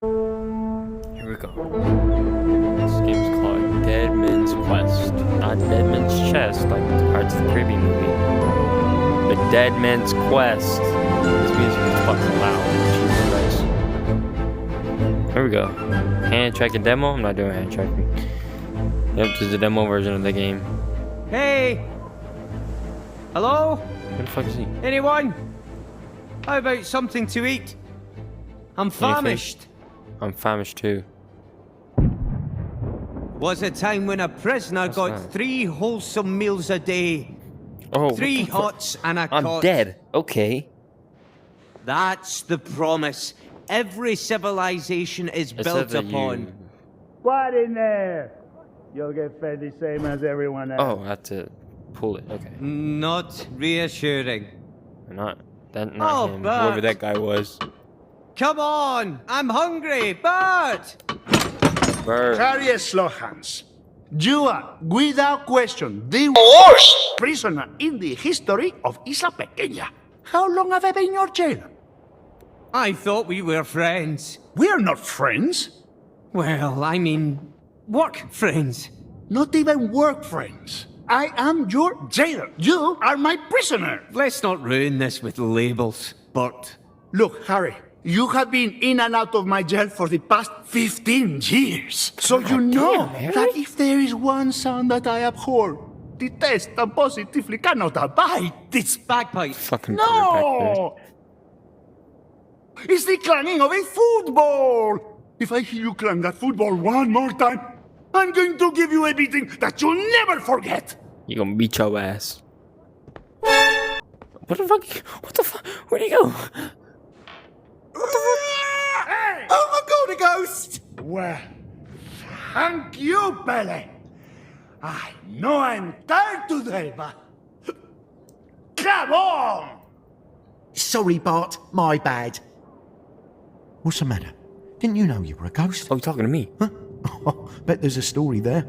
Here we go. This game's called Dead Man's Quest. Not Dead Man's Chest, like the Pirates of the Caribbean movie. But Dead Man's Quest. This music is fucking loud. Jesus Christ. Here we go. Hand tracking demo? I'm not doing hand tracking. Yep, this is the demo version of the game. Hey! Hello? Where the fuck is he? Anyone? How about something to eat? I'm famished. I'm famished too. Was a time when a prisoner got that? 3 wholesome meals a day. Oh, 3 hots and a I'm cot. dead. Okay. That's the promise every civilization is It built said that upon. Quiet in there! You'll get fed the same as everyone else. Oh, I have to pull it. Okay. Not reassuring. Not Oh, him. Bert. Whoever that guy was. Come on! I'm hungry! Bert! Bird. Harry Slohans, you are, without question, the worst prisoner in the history of Isla Pequeña. How long have I been in your jail? I thought we were friends. We're not friends. Well, I mean, work friends. Not even work friends. I am your jailer. You are my prisoner. Let's not ruin this with labels, Bert. Look, Harry, you have been in and out of my jail for the past 15 years. So you know that if there is one sound that I abhor, detest, and positively cannot abide, it's Bagpipe. Fucking no! It's the clanging of a football! If I hear you clang that football one more time, I'm going to give you a beating that you'll never forget! You gonna beat your ass. What the fuck? What the fuck? Where'd he go? Hey! Oh my god, a ghost! Well, thank you, Pele. I know I'm tired today, but... Come on! Sorry, Bart. My bad. What's the matter? Didn't you know you were a ghost? Oh, you talking to me? Huh? Bet there's a story there.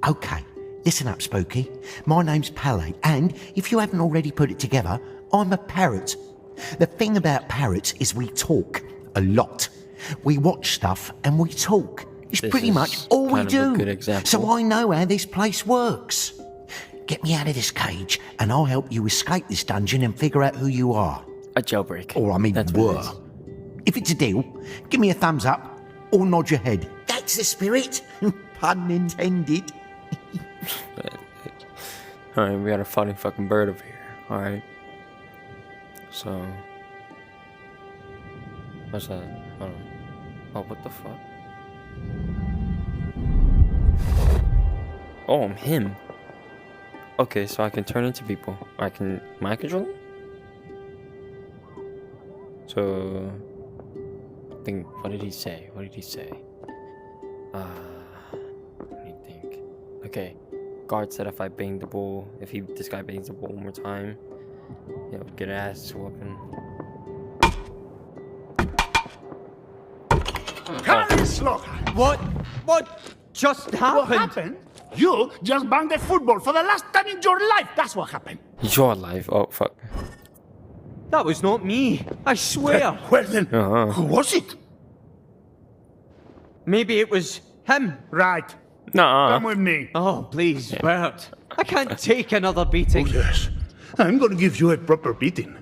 Okay, listen up, Spooky. My name's Pele, and if you haven't already put it together, I'm a parrot. The thing about parrots is we talk a lot. We watch stuff and we talk. It's This pretty is much all we kind of a do. good example. So I know how this place works. Get me out of this cage, and I'll help you escape this dungeon and figure out who you are. A jailbreak. Or I mean, That's what it were. is. If it's a deal, give me a thumbs up or nod your head. That's the spirit. Pun intended. Alright, we got a funny fucking bird over here. Alright. So. What's that? Hold on. Oh, what the fuck? Oh, I'm him. Okay, so I can turn into people. I can mind control? So. I think. What did he say? What did he say? Let me think. Okay. Guard said if I bang the bull, this guy bangs the bull one more time, he'll get ass whooping. Harry Slohan! What just happened? What happened? You just banged the football for the last time in your life. That's what happened. You're alive. Oh fuck. That was not me. I swear. Well then, Uh-huh. who was it? Maybe it was him. Right. Nah. Come with me. Oh, please, Bert. I can't take another Oh, beating. yes. I'm going to give you a proper beating.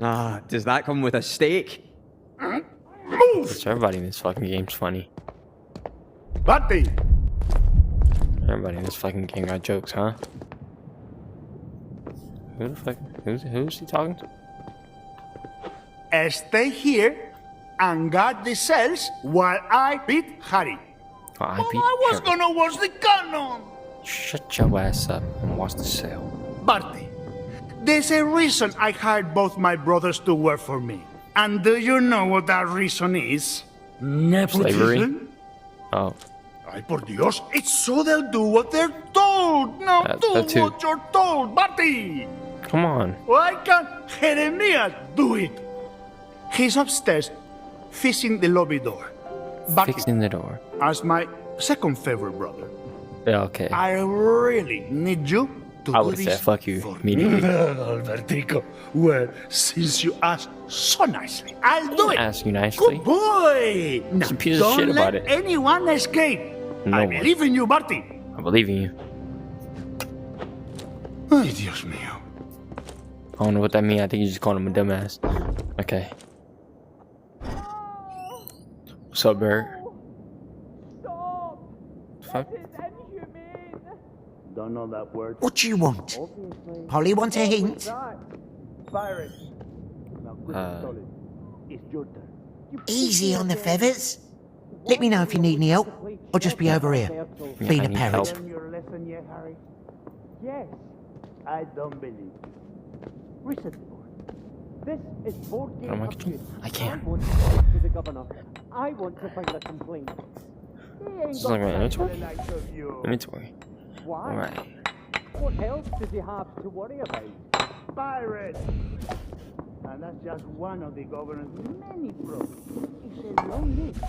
Ah, does that come with a steak? Move! So everybody in this fucking game's funny. Buddy! Everybody in this fucking game got jokes, huh? Who the fuck? Who's he talking to? Stay here and guard the cells while I beat Harry. Oh, I But beat I was Harry. gonna watch the cannon! Shut your ass up and watch the sale. Barty, there's a reason I hired both my brothers to work for me. And do you know what that reason is? Slavery? Oh. Ay, por Dios, it's so they'll do what they're told. Now That do too. what you're told, Barty. Come on. Why can't Jeremias do it? He's upstairs, fixing the lobby door. Barty, Fixing the door. as my second favorite brother, Yeah, okay. I really need you to I do would say this fuck you for immediately. Albertico. Well, since you asked so nicely, I'll do it. Ask you nicely. Good boy. Now, Some piece of don't shit about let it. anyone escape. No I one. believe in you, Barty. I believe in you. Ay, Dios mío. I don't know what that means. I think you just called him a dumbass. Okay. What's up, Bert? Fuck. Don't know that word. What do you want? Polly wants a hint? Parrot. Now, quick, Uh. solid. It's your turn. Easy on the feathers. Let me know if you need any help. I'll just be over here, Yeah, being I a need parrot. help. Learn your lesson yet, Harry? Yes. I don't believe you. Reset the board. This is board game Am I abuse. control? I can't. I want to talk to the governor. I want to file a complaint. This is like my inventory? Like of you. Inventory. Why? Alright. What else does he have to worry about? Pirate. And that's just one of the governor's many problems. It's a long list.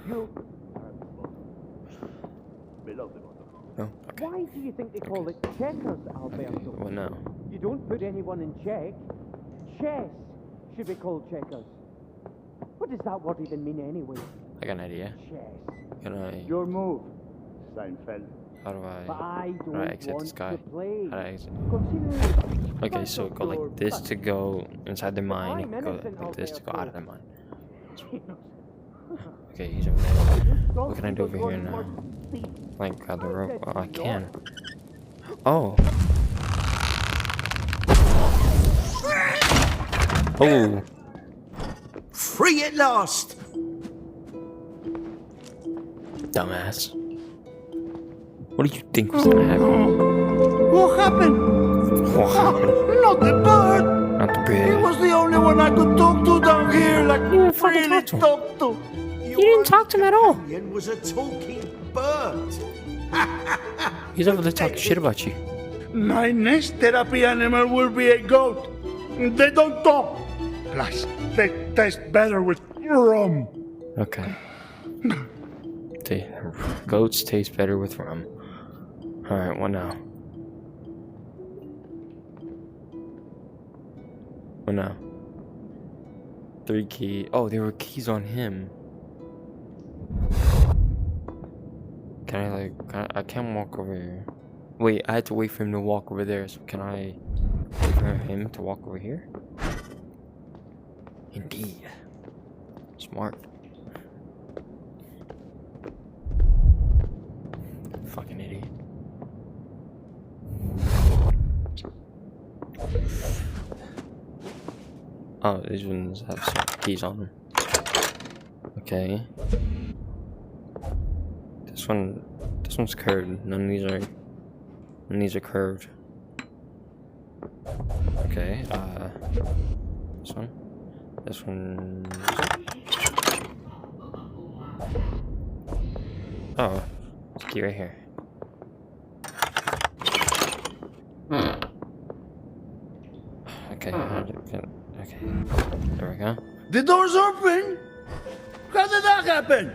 You are at the bottom. Below the bottom. Oh, okay. Why do you think they call it checkers, Alberto? What now? You don't put anyone in check. Chess should be called checkers. What does that word even mean anyway? I got an idea. Chess. Can I... Your move, Seinfeld. How do But I... I don't How do I exit want this guy? to play. How do I exit? Consider Okay, so go like this to go inside the mine. I'm Go innocent, like this to go out of the mine. it. Okay, he's over there. What can I do over here now? Like grab the rope? Oh, I can. Oh. Oh. Free at last! Dumbass. What do you think was gonna happen? What happened? What happened? Not the bird. Not the He bed. was the only one I could talk to down here. Like, didn't fucking really talk to him. talk to. You didn't talk to him at all. Companion was a talking bird. He's over there talking shit about you. My next therapy animal will be a goat. They don't talk. Plus, they taste better with rum. Okay. Goats taste better with rum. Alright, what now? What now? 3 keys. Oh, there were keys on him. Can I I can't walk over here. Wait, I had to wait for him to walk over there, so can I wait for him to walk over here? Indeed. Smart. Fucking idiot. Oh, these ones have some keys on them. Okay. This one's curved. None of these are curved. Okay, this one. This one. Oh, it's a key right here. Okay, okay. There we go. The door's open. How did that happen?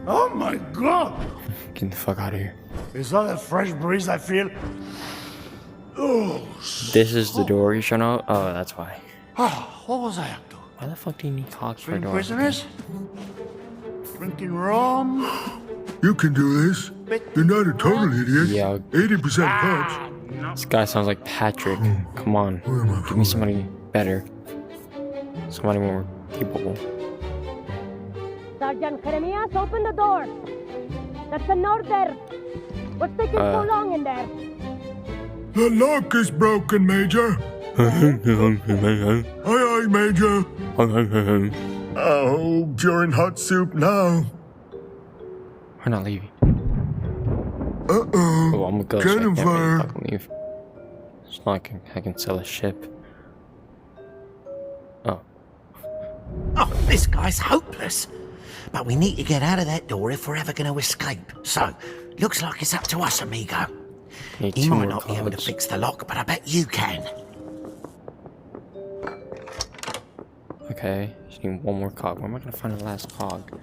Oh my god. Get the fuck out of here. Is that a fresh breeze I feel? Oh, This is the door you're showing out? Oh, that's why. what was I up to? Why the fuck do you need clocks for a Being door? prisoners? Drinking rum? You can do this. You're not a total idiot. Yeah, 80% punch. this guy sounds like Patrick. Come on. Give me somebody better. Somebody more capable. Sergeant Jeremias, open the door. That's an order. What's taking so long in there? The lock is broken, Major. Aye, aye, Major. Oh, you're in hot soup now. We're not leaving. Uh-oh. Oh, I'm a ghost. I Cannon can't really fire. fucking leave. It's not like I can sell a ship. Oh. Oh, this guy's hopeless. But we need to get out of that door if we're ever going to escape. So, looks like it's up to us, amigo. Need He 2 might more not be able to codes. fix the lock, but I bet you can. Okay, just need 1 more cog. Where am I gonna find the last cog?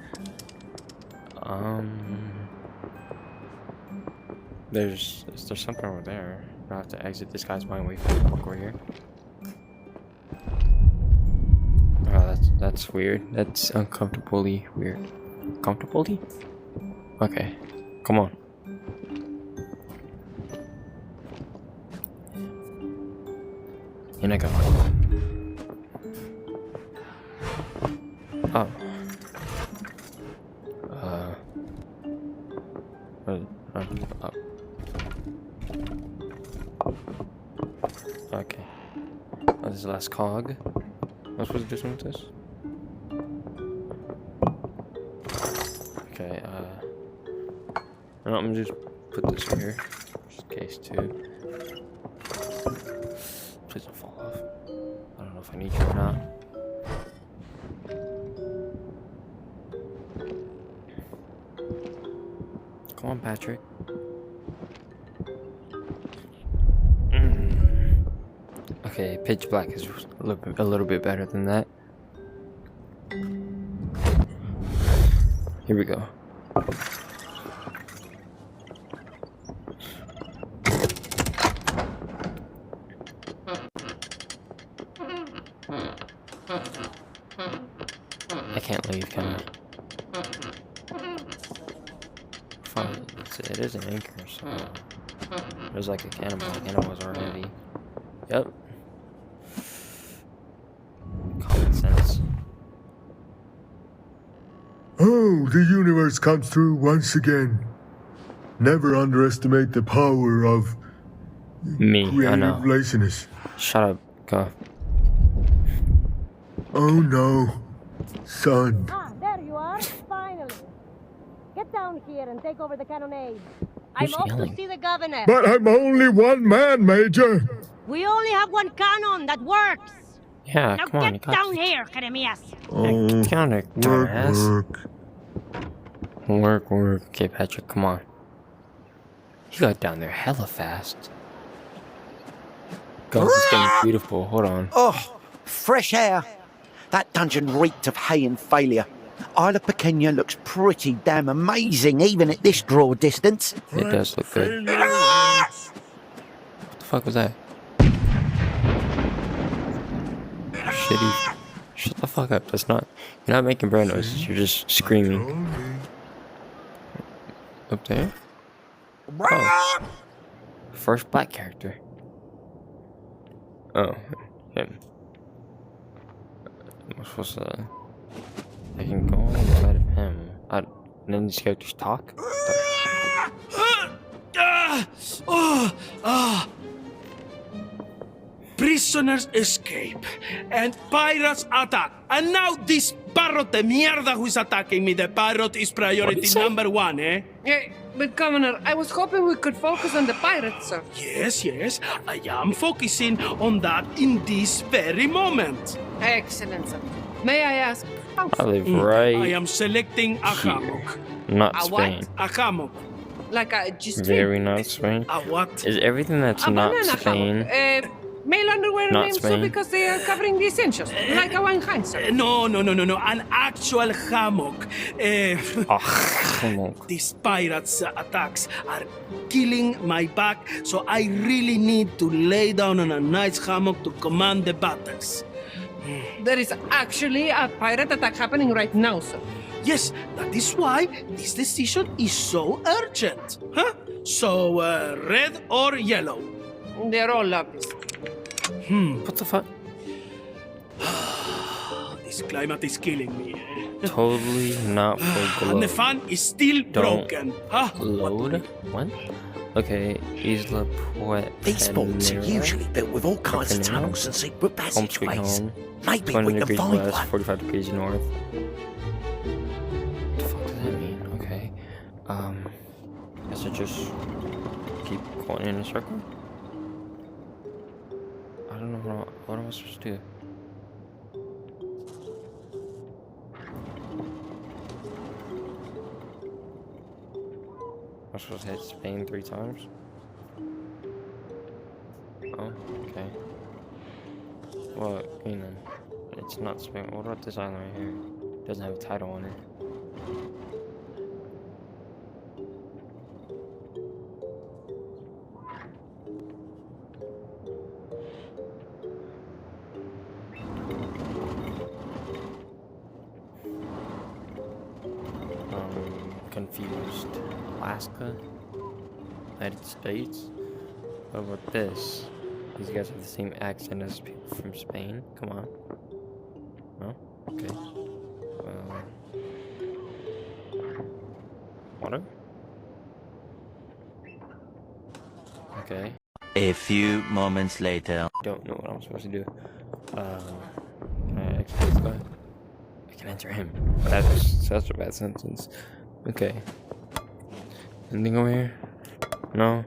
There's something over there. I have to exit this guy's mind. Wait for the walk over here. Oh, that's weird. That's uncomfortably weird. Comfortably? Okay. Come on. In I go. Oh. Up. Okay. Oh, this is the last cog. Am I supposed to do something with this? Okay, no, I'm gonna just put this here. Just in case, too. Please don't fall off. I don't know if I need you or not. Come on, Patrick. Okay, pitch black is a little bit better than that. Here we go. I can't leave, can I? Fine, it is an anchor, so there's like a cannonball. Cannonballs are heavy. Yep. Common sense. Oh, the universe comes through once again. Never underestimate the power of Me, I know. creative laziness. Shut up, go. Oh no, son. Ah, there you are, finally. Get down here and take over the cannonade. I'm Who's off yelling? to see the governor. But I'm only one man, Major. We only have one cannon that works. Yeah, Now come on, you get got down here, Jeremias. Get down there, dumbass. Work. Work. Okay, Patrick, come on. You got down there hella fast. Go, this game's beautiful. Hold on. Oh, fresh air. That dungeon reeked of hay and failure. Isla Pequena looks pretty damn amazing, even at this draw distance. It does look good. What the fuck was that? Shitty. Shut the fuck up. That's not. You're not making bird noises. You're just screaming. Up there? Oh. First black character. Oh, him. I'm supposed to. I can go inside of him. And then these characters talk? Prisoners escape, and pirates attack. And now this Parrot de mierda who is attacking me. The Parrot is priority number one, eh? But Governor, I was hoping we could focus on the pirates, sir. Yes, I am focusing on that in this very moment. Excellent, sir. May I ask? I live right. I am selecting a here. hammock. Not A Spain. what? A hammock. Like a just Very not Spain. A what? Is everything that's a not banana Spain? hammock. Male underwear Not names, sir, Spain. because they are covering the essentials, like a one kind, sir. No. An actual hammock. Come on. These pirates' attacks are killing my back, so I really need to lay down on a nice hammock to command the battles. There is actually a pirate attack happening right now, sir. Yes, that is why this decision is so urgent. Huh? So, red or yellow? They're all lovely, sir. What the fuck? This climate is killing me. Totally not for And the glow. fan is still broken. Huh? Load? What? Okay, Isla These forts are Puerta usually built with all kinds of Pequena. tunnels and secret Home sweet passageways. home. Maybe 20 we can degrees find west, one. 45 degrees north. What the fuck does that mean? Okay. Guess I just keep going in a circle? I don't know what am I supposed to do? I'm supposed to hit Spain 3 times? Oh, okay. Well, you know, it's not Spain. What about this island right here? It doesn't have a title on it. confused. Alaska? United States? What about this? These guys have the same accent as people from Spain? Come on. No? Okay. Water? Okay. A few moments later. Don't know what I'm supposed to do. Can I actually this guy? I can enter him. That's such a bad sentence. Okay. Anything over here? No?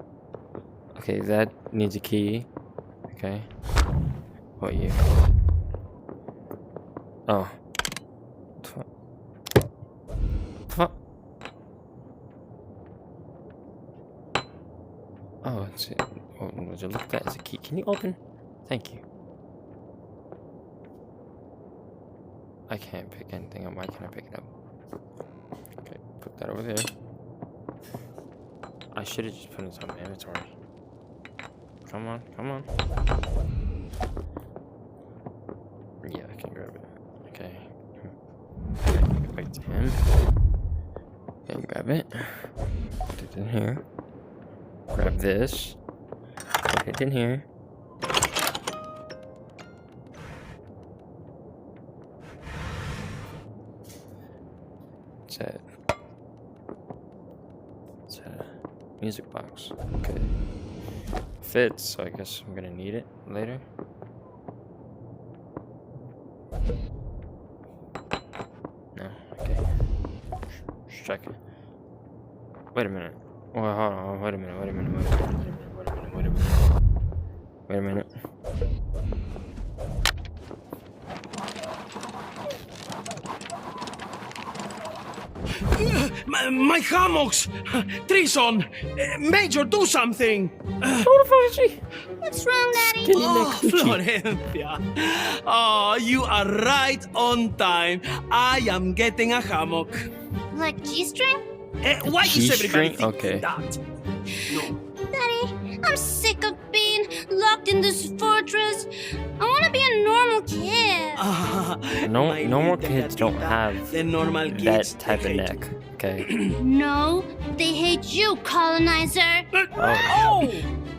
Okay, that needs a key. Okay. What you? Oh. Fuck. Oh, it's it. Oh, would you look at that as a key? Can you open? Thank you. I can't pick anything up. Why can't I pick it up? Okay, put that over there. I should have just put it in my inventory. Come on, come on. Yeah, I can grab it. Okay. Go back to him. Okay, grab it. Put it in here. Grab this. Put it in here. It's a music box. Okay. Fits, so I guess I'm gonna need it later. No, okay. Just check it. Wait a minute. Well, hold on. Wait a minute. Wait a minute. My hammocks! Treason! Major, do something! What the fuck is she? What's wrong, Daddy? Oh, Florencia. Oh, you are right on time. I am getting a hammock. Like G-string? Why is everybody G-string? thinking Okay. that? No. Daddy, I'm sick of being locked in this fortress. I want to be a normal kid. No more kids don't have the normal that kids type of hate neck. Okay. No, they hate you, colonizer. Oh.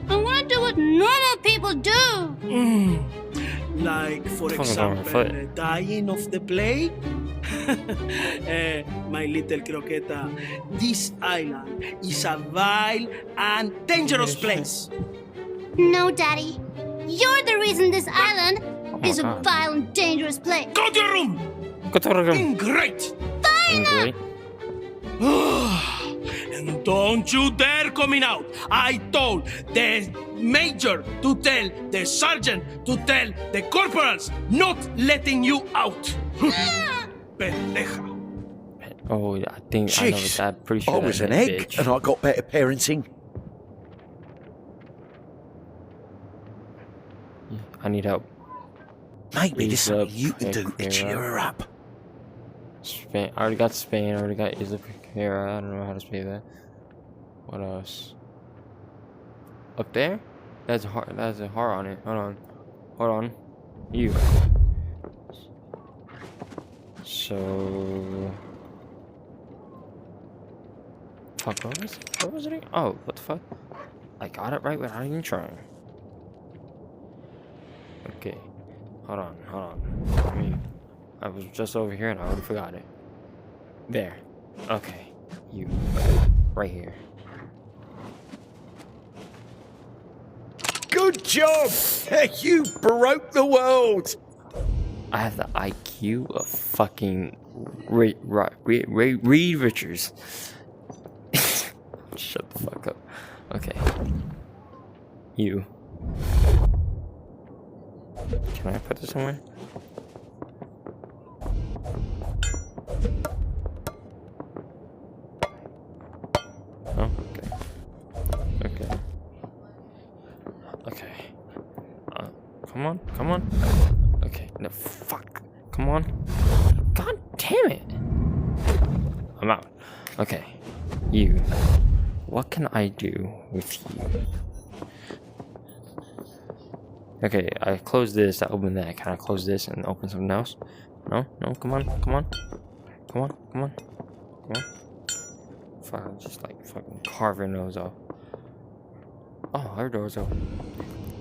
I want to do what normal people do. Like, for Fucking on her example, foot. dying of the plague? My little croqueta, this island is a vile and dangerous place. No, Daddy. You're the reason this island is a God. vile and dangerous place. Go to your room! Go to the room. Ingrate! Ingrate. And don't you dare coming out! I told the major to tell the sergeant to tell the corporals not letting you out. Pendeja. Oh, I think I know Jeez, that. Pretty sure I that was an meant egg bitch. and I got better parenting. I need help. Maybe there's Ease something up, you can do to clear cheer her up. Spain. I already got Spain. I already got Isla Picera. I don't know how to say that. What else? Up there? That's a heart. That's a heart on it. Hold on. You. So. Fuck. What was it? Oh, what the fuck? I got it right without even trying. Okay. Hold on. I was just over here and I already forgot it. There. Okay. You. Right here. Good job! You broke the world! I have the IQ of fucking Reed Richards. Shut the fuck up. Okay. You. Can I put this somewhere? Oh, okay. Come on. Okay, no, fuck. Come on. God damn it. I'm out. Okay. You. What can I do with you? Okay, I closed this, I opened that. Can I close this and open something else? No, come on. Fuck, just like fucking carve her nose off. Oh, her door's open.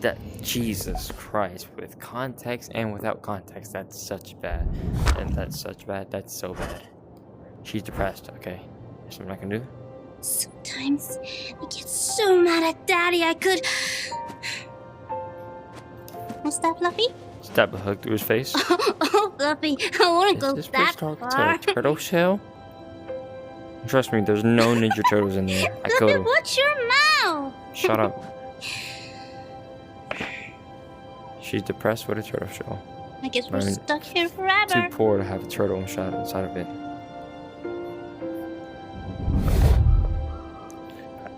That Jesus Christ, with context and without context, that's such bad. And that's such bad. That's so bad. She's depressed. Okay, something I can do. Sometimes I get so mad at Daddy I could. What's that, Fluffy? Stab a hook through his face. Oh, Fluffy, I want to go Is this that bitch talking far. to a turtle shell? Trust me, there's no Ninja Turtles in there. I killed Fluffy, him. watch your mouth. Shut up. She's depressed with a turtle shell. I guess we're I mean, stuck here forever. Too poor to have a turtle shot inside of it.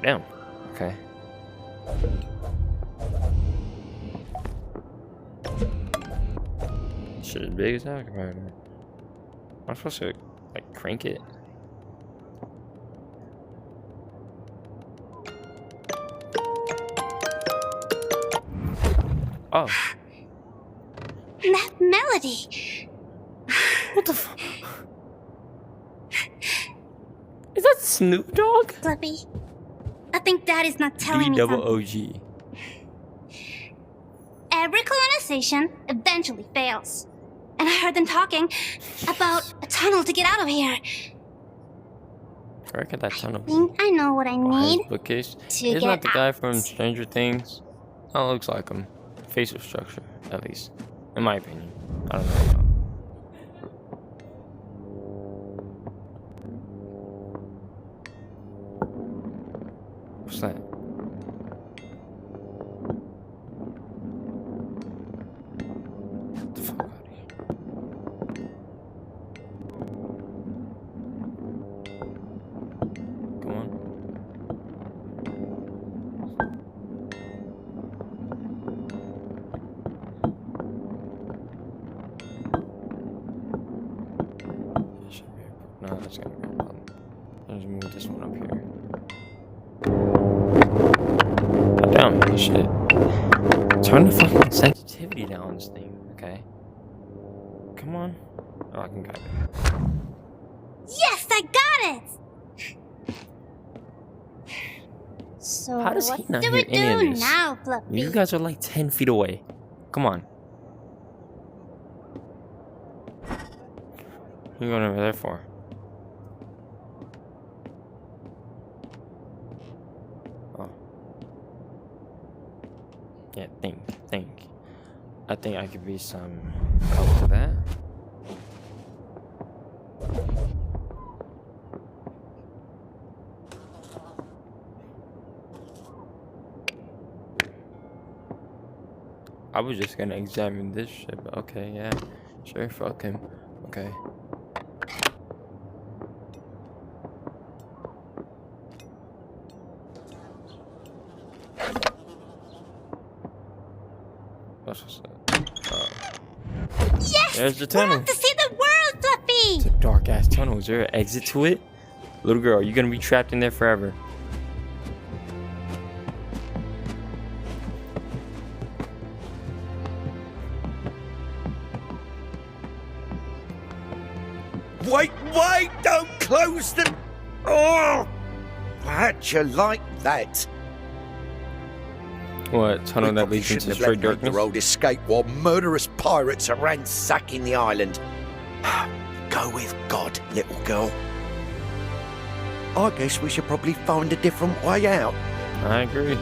Damn. Okay. Shit as big as that. I'm supposed to like crank it. Oh. That melody. What the fuck? Is that Snoop Dogg? Fluffy, I think Daddy's not telling me something. D-double-O-G. Every colonization eventually fails. And I heard them talking about a tunnel to get out of here. Where could that tunnel I be? think I know what I Behind need his bookcase? to Isn't that get the guy out. from Stranger Things? That looks like him. Facial structure, at least. In my opinion. I don't know. What's that? Get the fuck out of here. Come on. No, that's gonna be a problem. Let's move this one up here. Damn, shit. Turn the fucking sensitivity down on this thing, okay? Come on. Oh, I can got it. Yes, I got it! So How does he what not do hear we any of do this? now, Fluffy? You guys are like 10 feet away. Come on. What are you going over there for? Oh. Yeah, think. I think I could be some help to that. I was just gonna examine this shit, but okay, yeah. Sure, fuck him. Okay. What's that? Yes! There's the We're tunnel. off to see the world, Fluffy! It's a dark ass tunnel. Is there an exit to it? Little girl, you're gonna be trapped in there forever. Wait, don't close the... Oh! How'd you like that? What? Tunnel that leads into straight darkness? The road escape while murderous pirates are ransacking the island. Go with God, little girl. I guess we should probably find a different way out. I agree.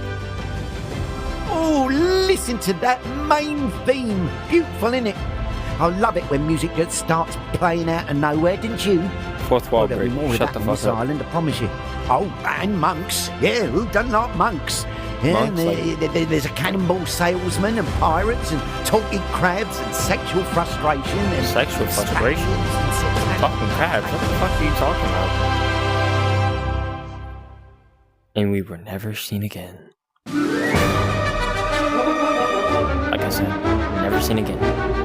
Oh, listen to that main theme. Beautiful, innit? I love it when music just starts playing out of nowhere, didn't you? Fourth wall There'll be break. more of Shut that the on fuck this up. island, I promise you. Oh, and monks. Yeah, who doesn't like monks? Yeah, Monks, like- there's a cannonball salesman and pirates and talking crabs and sexual frustration and Sexual frustration? distractions and Fucking crabs. What the fuck are you talking about? And we were never seen again. Like I said, never seen again.